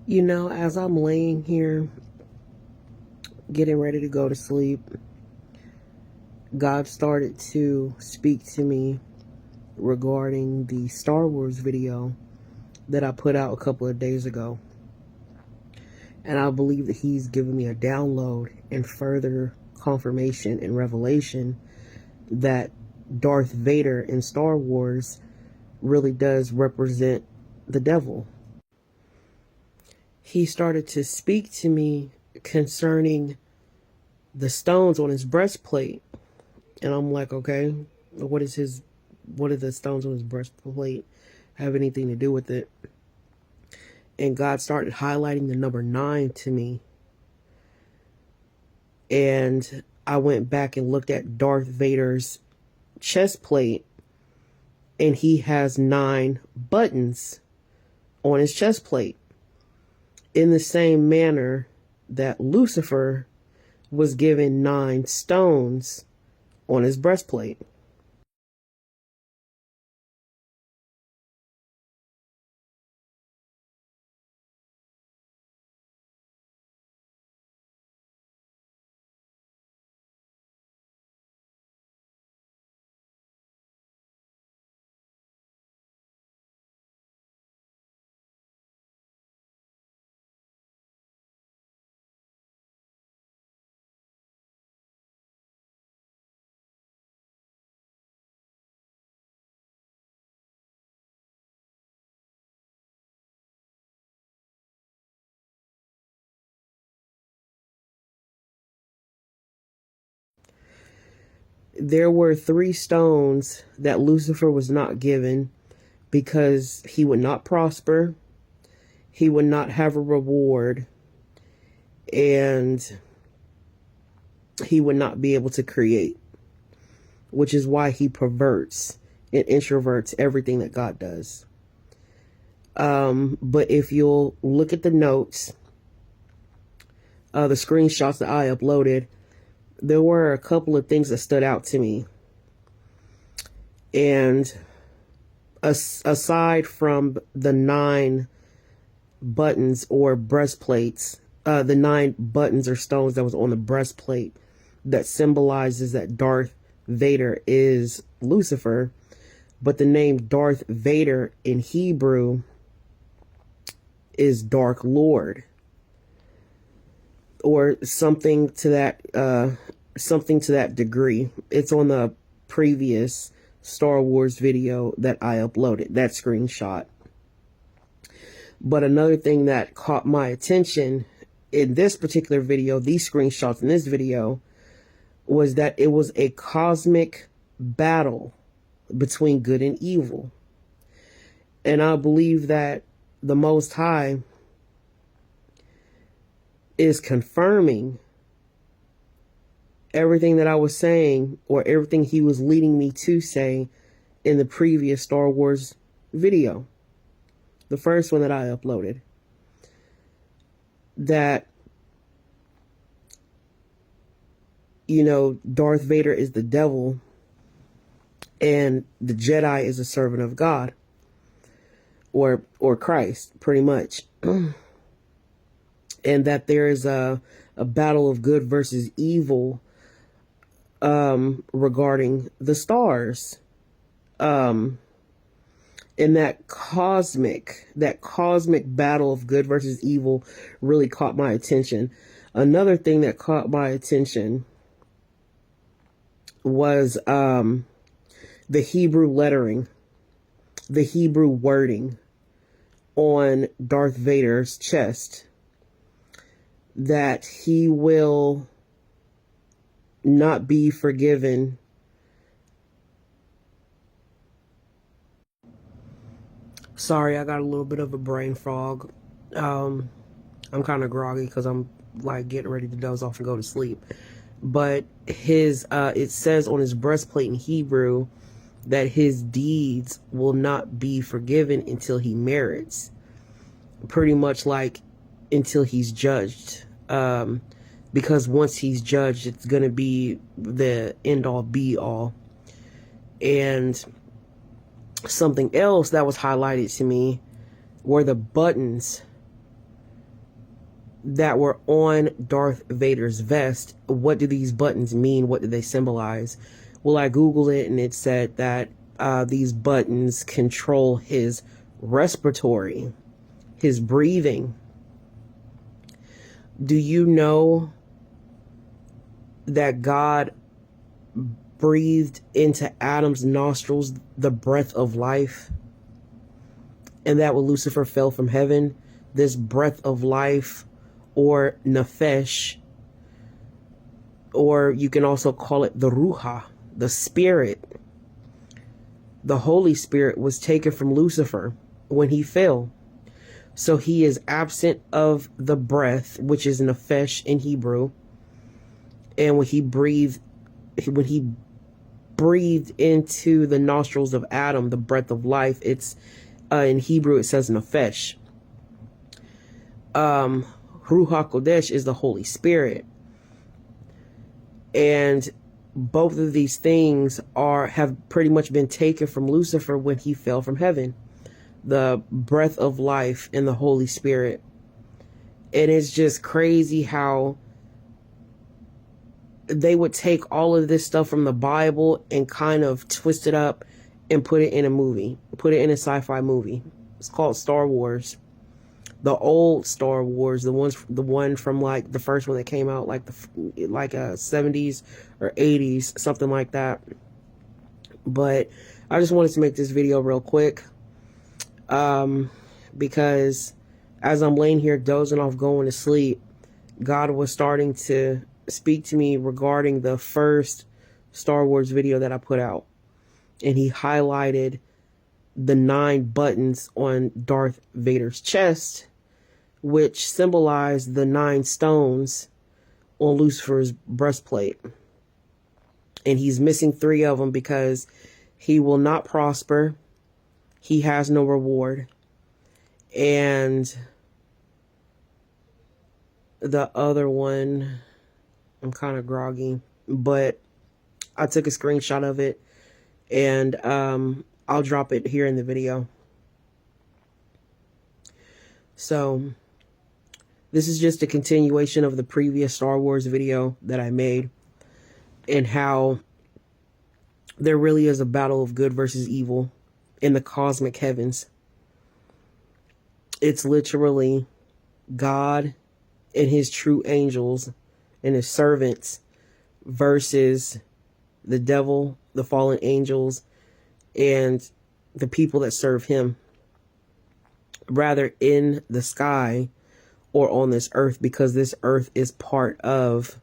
You know, as I'm laying here getting ready to go to sleep, God started to speak to me regarding the Star Wars video that I put out a couple of days ago. And I believe that He's given me a download and further confirmation and revelation that Darth Vader in Star Wars really does represent the devil. He started to speak to me concerning the stones on his breastplate. And I'm like, okay, what do the stones on his breastplate have anything to do with it? And God started highlighting the number 9 to me. And I went back and looked at Darth Vader's chest plate, and he has 9 buttons on his chest plate, in the same manner that Lucifer was given 9 stones on his breastplate. There were 3 stones that Lucifer was not given because he would not prosper, he would not have a reward, and he would not be able to create, which is why he perverts and introverts everything that God does. But if you'll look at the notes, the screenshots that I uploaded, there were a couple of things that stood out to me. And aside from the 9 buttons or breastplates, the 9 buttons or stones that was on the breastplate that symbolizes that Darth Vader is Lucifer, but the name Darth Vader in Hebrew is Dark Lord, or something to that degree. It's on the previous Star Wars video that I uploaded, that screenshot. But another thing that caught my attention in this particular video, these screenshots in this video, was that it was a cosmic battle between good and evil. And I believe that the Most High is confirming everything that I was saying, or everything he was leading me to say in the previous Star Wars video, the first one that I uploaded, that, you know, Darth Vader is the devil and the Jedi is a servant of God, or Christ, pretty much. And that there is a battle of good versus evil regarding the stars. And that cosmic battle of good versus evil really caught my attention. Another thing that caught my attention was the Hebrew lettering, the Hebrew wording on Darth Vader's chest, that he will not be forgiven. Sorry, I got a little bit of a brain fog. I'm kind of groggy because I'm like getting ready to doze off and go to sleep. But it says on his breastplate in Hebrew that his deeds will not be forgiven until he merits. Pretty much like until he's judged. Because once he's judged, it's going to be the end all be all. And something else that was highlighted to me were the buttons that were on Darth Vader's vest. What do these buttons mean? What do they symbolize? Well, I Googled it and it said that these buttons control his respiratory, his breathing. Do you know that God breathed into Adam's nostrils the breath of life? And that when Lucifer fell from heaven, this breath of life, or nefesh, or you can also call it the ruha, the spirit, the Holy Spirit, was taken from Lucifer when he fell. So he is absent of the breath, which is nefesh in Hebrew. And when he breathed into the nostrils of Adam, the breath of life, it's in Hebrew it says nefesh. Ruach Kodesh is the Holy Spirit. And both of these things have pretty much been taken from Lucifer when he fell from heaven. The breath of life and the Holy Spirit. And it's just crazy how they would take all of this stuff from the Bible and kind of twist it up and put it in a movie, put it in a sci-fi movie. It's called Star Wars. The old Star Wars, the one from like the first one that came out like 70s or 80s, something like that. But I just wanted to make this video real quick, because as I'm laying here dozing off, going to sleep, God was starting to speak to me regarding the first Star Wars video that I put out. And he highlighted the 9 buttons on Darth Vader's chest, which symbolized the 9 stones on Lucifer's breastplate. And he's missing 3 of them because he will not prosper. He has no reward. And the other one, I'm kind of groggy, but I took a screenshot of it, and I'll drop it here in the video. So this is just a continuation of the previous Star Wars video that I made, and how there really is a battle of good versus evil in the cosmic heavens. It's literally God and his true angels and his servants versus the devil, the fallen angels, and the people that serve him, rather in the sky or on this earth, because this earth is part of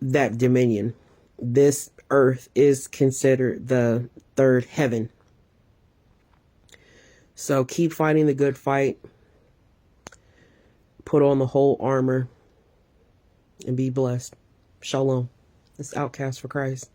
that dominion. This earth is considered the 3rd heaven. So keep fighting the good fight. Put on the whole armor and be blessed. Shalom. It's Outcast for Christ.